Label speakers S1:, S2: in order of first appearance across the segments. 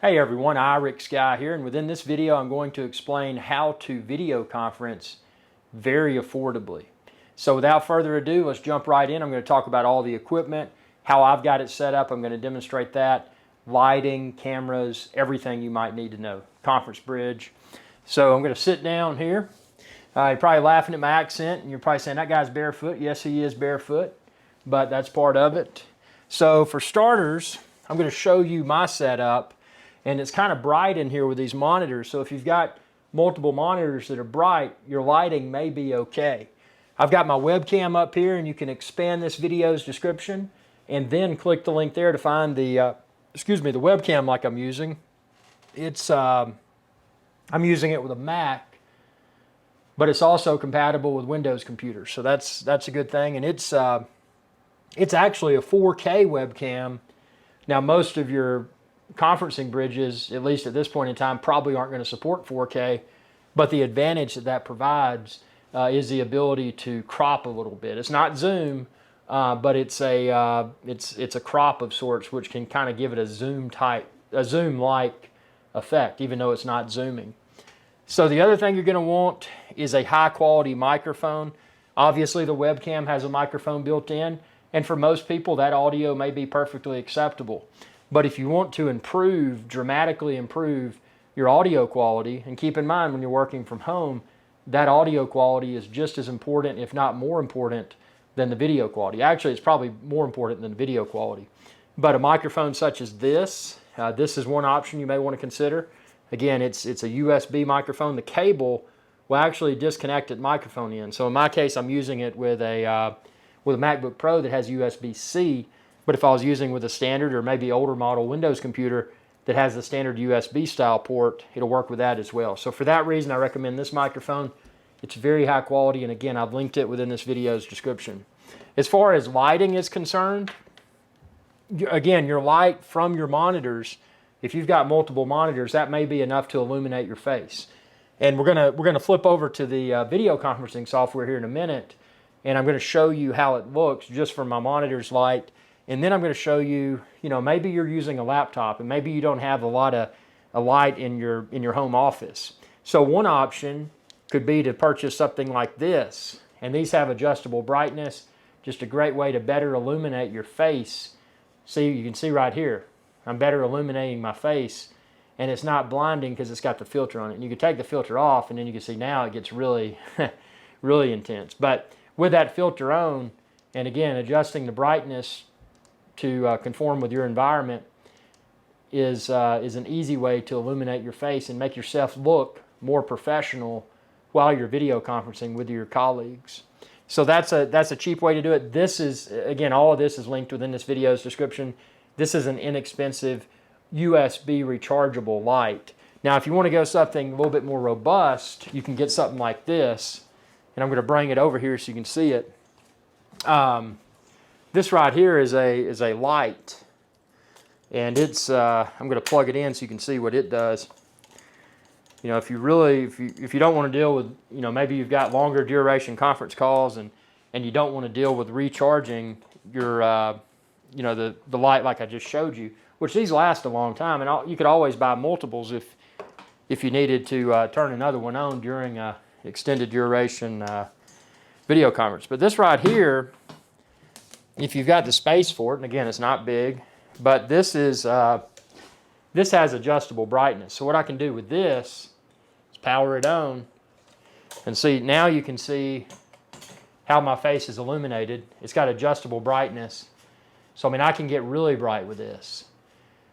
S1: Hey everyone, iRickSky here, and within this video I'm going to explain how to video conference very affordably. So without further ado, let's jump right in. I'm going to talk about all the equipment, how I've got it set up. I'm going to demonstrate that, lighting, cameras, everything you might need to know, conference bridge. So I'm going to sit down here. You're probably laughing at my accent, and you're probably saying, that guy's barefoot. Yes, he is barefoot, but that's part of it. So for starters, I'm going to show you my setup. And it's kind of bright in here with these monitors. So if you've got multiple monitors that are bright, your lighting may be okay. I've got my webcam up here, and you can expand this video's description and then click the link there to find the, the webcam like I'm using. It's, I'm using it with a Mac, but it's also compatible with Windows computers. So that's a good thing. And it's actually a 4K webcam. Now most of your conferencing bridges, at least at this point in time, probably aren't going to support 4K, but the advantage that provides is the ability to crop a little bit. It's not zoom, but it's a crop of sorts, which can kind of give it a zoom-like effect, even though it's not zooming. So the other thing you're going to want is a high-quality microphone. Obviously, the webcam has a microphone built in, and for most people, that audio may be perfectly acceptable. But if you want to dramatically improve your audio quality, and keep in mind when you're working from home, that audio quality is just as important, if not more important, than the video quality. Actually, it's probably more important than the video quality. But a microphone such as this, this is one option you may want to consider. Again, it's a USB microphone. The cable will actually disconnect at microphone end. So in my case, I'm using it with a MacBook Pro that has USB-C. But if I was using with a standard or maybe older model Windows computer that has the standard USB style port, it'll work with that as well. So for that reason, I recommend this microphone. It's very high quality, and again, I've linked it within this video's description. As far as lighting is concerned, again, your light from your monitors, if you've got multiple monitors, that may be enough to illuminate your face. And we're gonna flip over to the video conferencing software here in a minute, and I'm going to show you how it looks just from my monitor's light. And then I'm going to show you, maybe you're using a laptop and maybe you don't have a lot of light in your home office. So one option could be to purchase something like this. And these have adjustable brightness, just a great way to better illuminate your face. See, you can see right here, I'm better illuminating my face, and it's not blinding because it's got the filter on it. And you can take the filter off, and then you can see now it gets really, really intense. But with that filter on, and again, adjusting the brightness to conform with your environment is an easy way to illuminate your face and make yourself look more professional while you're video conferencing with your colleagues. So that's a cheap way to do it. This is, again, all of this is linked within this video's description. This is an inexpensive USB rechargeable light. Now, if you want to go something a little bit more robust, you can get something like this. And I'm going to bring it over here so you can see it. This right here is a light, and it's I'm going to plug it in so you can see what it does. If you don't want to deal with, maybe you've got longer duration conference calls and you don't want to deal with recharging your the light like I just showed you, which these last a long time, and you could always buy multiples if you needed to turn another one on during a extended duration video conference. But this right here, if you've got the space for it, and again, it's not big, but this has adjustable brightness. So what I can do with this is power it on, and see, now you can see how my face is illuminated. It's got adjustable brightness. So, I can get really bright with this.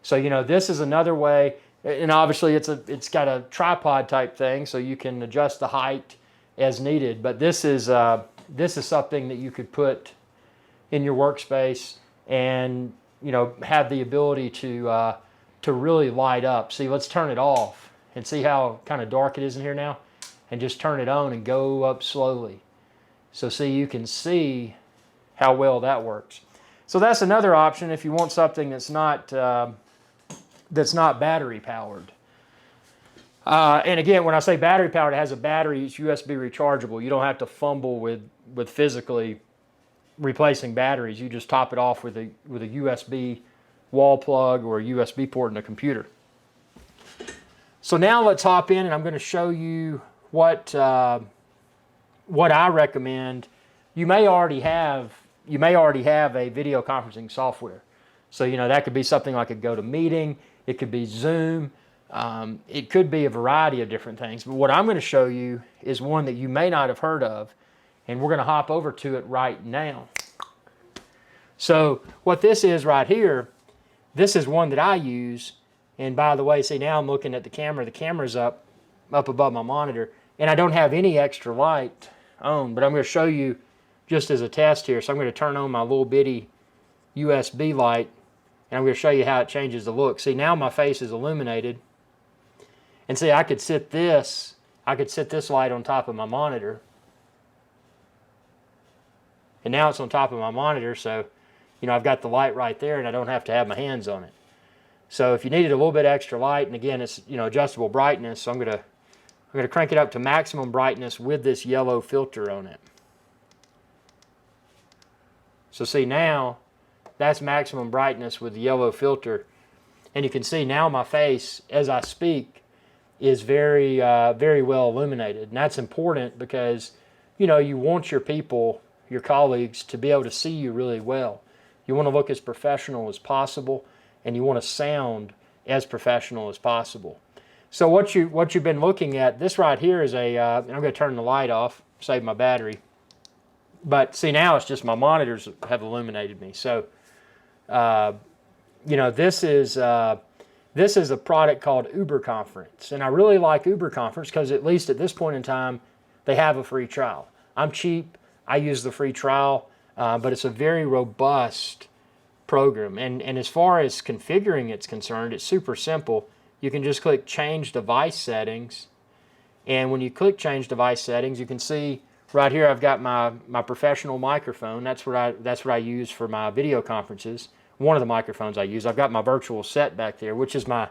S1: So, this is another way, and obviously it's got a tripod type thing, so you can adjust the height as needed. But this is something that you could put in your workspace and have the ability to really light up. See, let's turn it off and see how kind of dark it is in here now, and just turn it on and go up slowly. So see, you can see how well that works. So that's another option if you want something that's not battery powered. And again, when I say battery powered, it has a battery, it's USB rechargeable. You don't have to fumble with physically replacing batteries. You just top it off with a USB wall plug or a USB port in a computer. So now let's hop in, and I'm going to show you what I recommend. You may already have a video conferencing software. So that could be something like a GoToMeeting. It could be Zoom. It could be a variety of different things. But what I'm going to show you is one that you may not have heard of, and we're going to hop over to it right now. So what this is right here, this is one that I use. And by the way, see, now I'm looking at the camera. The camera's up above my monitor, and I don't have any extra light on, but I'm going to show you just as a test here. So I'm going to turn on my little bitty USB light, and I'm going to show you how it changes the look. See, now my face is illuminated. And see, I could sit this light on top of my monitor. And now it's on top of my monitor, so I've got the light right there, and I don't have to have my hands on it. So if you needed a little bit extra light, and again, it's adjustable brightness, so I'm gonna crank it up to maximum brightness with this yellow filter on it. So see, now that's maximum brightness with the yellow filter, and you can see now my face as I speak is very very well illuminated. And that's important because you want your people, your colleagues, to be able to see you really well. You want to look as professional as possible, and you want to sound as professional as possible. So what you've been looking at, this right here is a, I'm going to turn the light off, save my battery. But see, now it's just my monitors have illuminated me. So, this is a product called UberConference. And I really like UberConference because at least at this point in time, they have a free trial. I'm cheap. I use the free trial, but it's a very robust program. And as far as configuring it's concerned, it's super simple. You can just click Change Device Settings. And when you click Change Device Settings, you can see right here I've got my professional microphone. That's what I use for my video conferences. One of the microphones I use. I've got my virtual set back there, which is my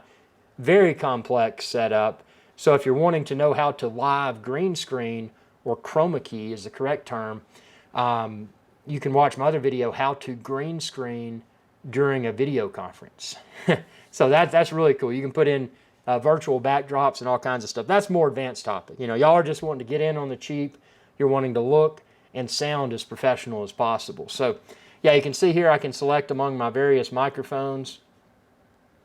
S1: very complex setup. So if you're wanting to know how to live green screen, or chroma key is the correct term, you can watch my other video, how to green screen during a video conference. So that's really cool. You can put in virtual backdrops and all kinds of stuff. That's more advanced topic. Y'all are just wanting to get in on the cheap. You're wanting to look and sound as professional as possible. So yeah, you can see here I can select among my various microphones.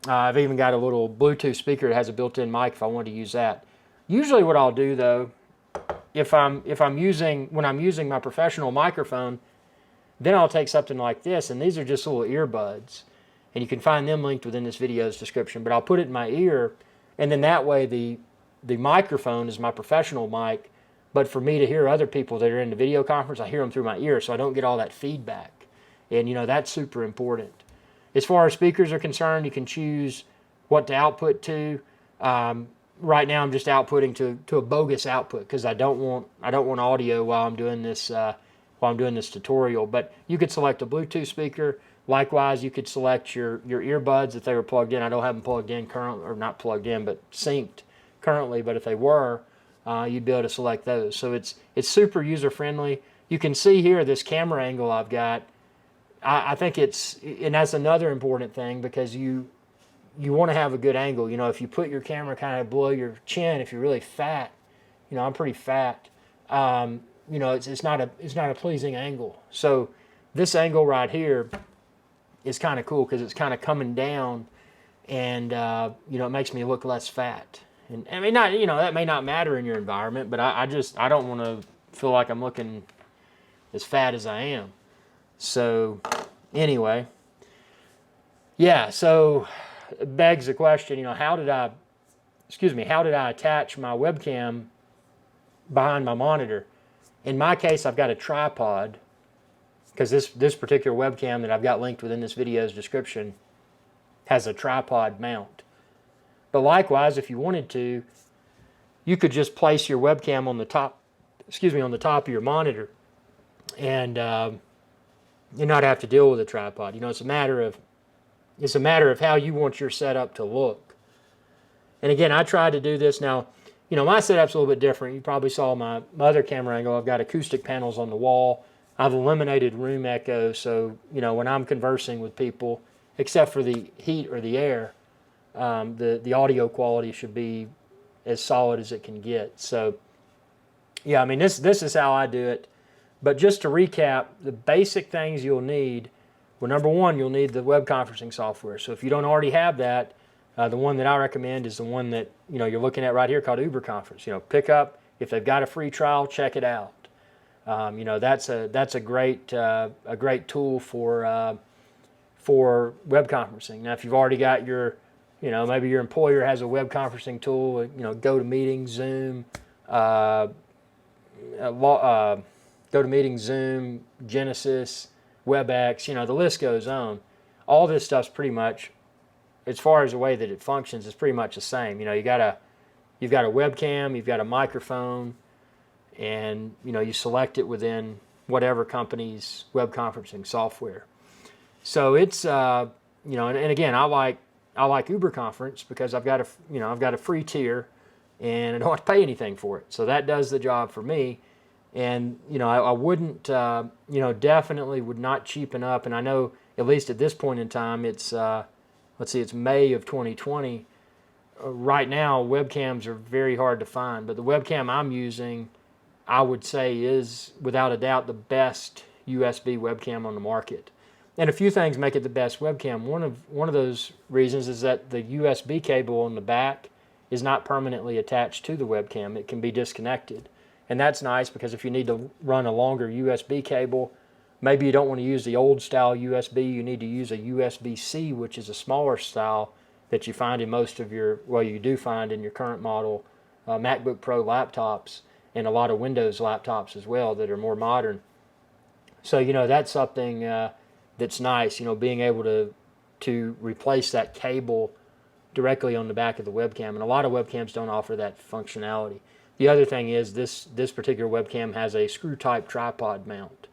S1: I've even got a little Bluetooth speaker that has a built-in mic if I want to use that. Usually what I'll do though, when I'm using my professional microphone, then I'll take something like this, and these are just little earbuds, and you can find them linked within this video's description. But I'll put it in my ear, and then that way the microphone is my professional mic, but for me to hear other people that are in the video conference, I hear them through my ear, so I don't get all that feedback. And that's super important. As far as speakers are concerned, you can choose what to output to. Right now I'm just outputting to a bogus output because I don't want audio while I'm doing this tutorial. But you could select a Bluetooth speaker. Likewise, you could select your earbuds if they were plugged in. I don't have them plugged in currently, or not plugged in, but synced currently. But if they were, you'd be able to select those. So it's super user friendly. You can see here this camera angle I've got. I think and that's another important thing because you want to have a good angle. If you put your camera kind of below your chin, if you're really fat, I'm pretty fat, it's not a pleasing angle. So this angle right here is kind of cool because it's kind of coming down, and it makes me look less fat. And I mean, that may not matter in your environment, but I don't want to feel like I'm looking as fat as I am. So anyway, yeah, so it begs the question, how did I attach my webcam behind my monitor? In my case, I've got a tripod because this particular webcam that I've got linked within this video's description has a tripod mount. But likewise, if you wanted to, you could just place your webcam on the top of your monitor, and you not have to deal with a tripod. It's a matter of how you want your setup to look. And again, I tried to do this. Now, my setup's a little bit different. You probably saw my other camera angle. I've got acoustic panels on the wall. I've eliminated room echo, so when I'm conversing with people, except for the heat or the air, the audio quality should be as solid as it can get. So yeah, I mean, this is how I do it. But just to recap, the basic things you'll need, well, number one, you'll need the web conferencing software. So if you don't already have that, the one that I recommend is the one that you're looking at right here called Uber Conference. Pick up, if they've got a free trial, check it out. That's a great tool for web conferencing. Now, if you've already got your, maybe your employer has a web conferencing tool, GoToMeeting, Zoom, GoToMeeting, Zoom, Genesys, WebEx, the list goes on. All this stuff's pretty much, as far as the way that it functions, is pretty much the same. You've got a webcam, you've got a microphone, and you select it within whatever company's web conferencing software. So it's and again, I like Uber Conference because I've got a free tier, and I don't have to pay anything for it. So that does the job for me. And I wouldn't definitely would not cheapen up. And I know at least at this point in time, it's it's May of 2020. Right now, webcams are very hard to find, but the webcam I'm using, I would say, is without a doubt the best USB webcam on the market. And a few things make it the best webcam. One of those reasons is that the USB cable on the back is not permanently attached to the webcam. It can be disconnected. And that's nice because if you need to run a longer USB cable, maybe you don't want to use the old style USB, you need to use a USB-C, which is a smaller style that you find in most of you do find in your current model MacBook Pro laptops and a lot of Windows laptops as well that are more modern. So, that's something that's nice, being able to replace that cable directly on the back of the webcam. And a lot of webcams don't offer that functionality. The other thing is this particular webcam has a screw-type tripod mount.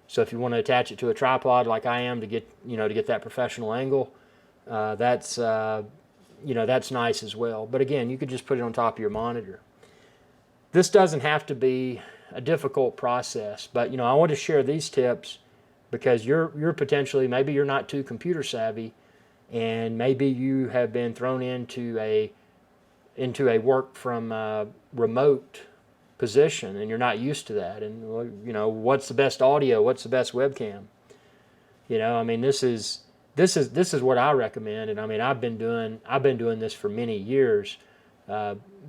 S1: So if you want to attach it to a tripod like I am to get that professional angle, that's nice as well. But again, you could just put it on top of your monitor. This doesn't have to be a difficult process, but I want to share these tips because you're potentially, maybe you're not too computer savvy, and maybe you have been thrown into a work from remote position and you're not used to that. And what's the best audio? What's the best webcam? I mean, this is what I recommend. And I mean, I've been doing this for many years,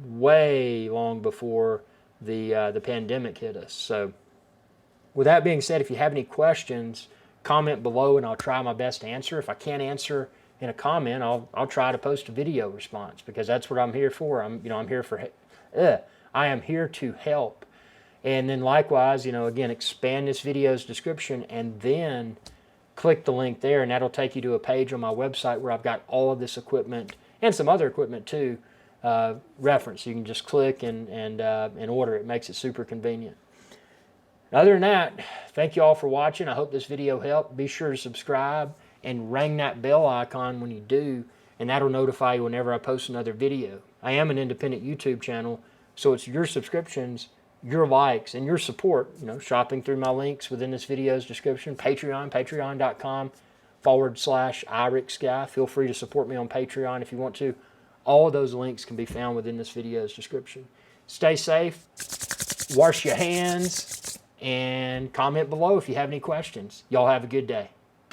S1: way long before the pandemic hit us. So with that being said, if you have any questions, comment below and I'll try my best to answer. If I can't answer in a comment, I'll try to post a video response because that's what I'm here for. I am here to help. And then likewise, again, expand this video's description and then click the link there, and that'll take you to a page on my website where I've got all of this equipment and some other equipment too referenced. You can just click and order it. It makes it super convenient. Other than that, thank you all for watching. I hope this video helped. Be sure to subscribe and ring that bell icon when you do, and that'll notify you whenever I post another video. I am an independent YouTube channel, so it's your subscriptions, your likes, and your support, shopping through my links within this video's description. patreon.com/IRIXGuy. Feel free to support me on Patreon if you want to. All of those links can be found within this video's description. Stay safe, wash your hands, and comment below if you have any questions. Y'all have a good day.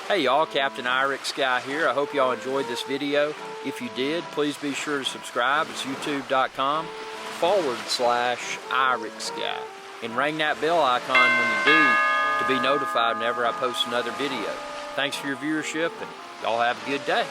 S1: Hey y'all, Captain IRIXGuy here. I hope y'all enjoyed this video. If you did, please be sure to subscribe. It's youtube.com/IRIXGuy. And ring that bell icon when you do to be notified whenever I post another video. Thanks for your viewership, and y'all have a good day.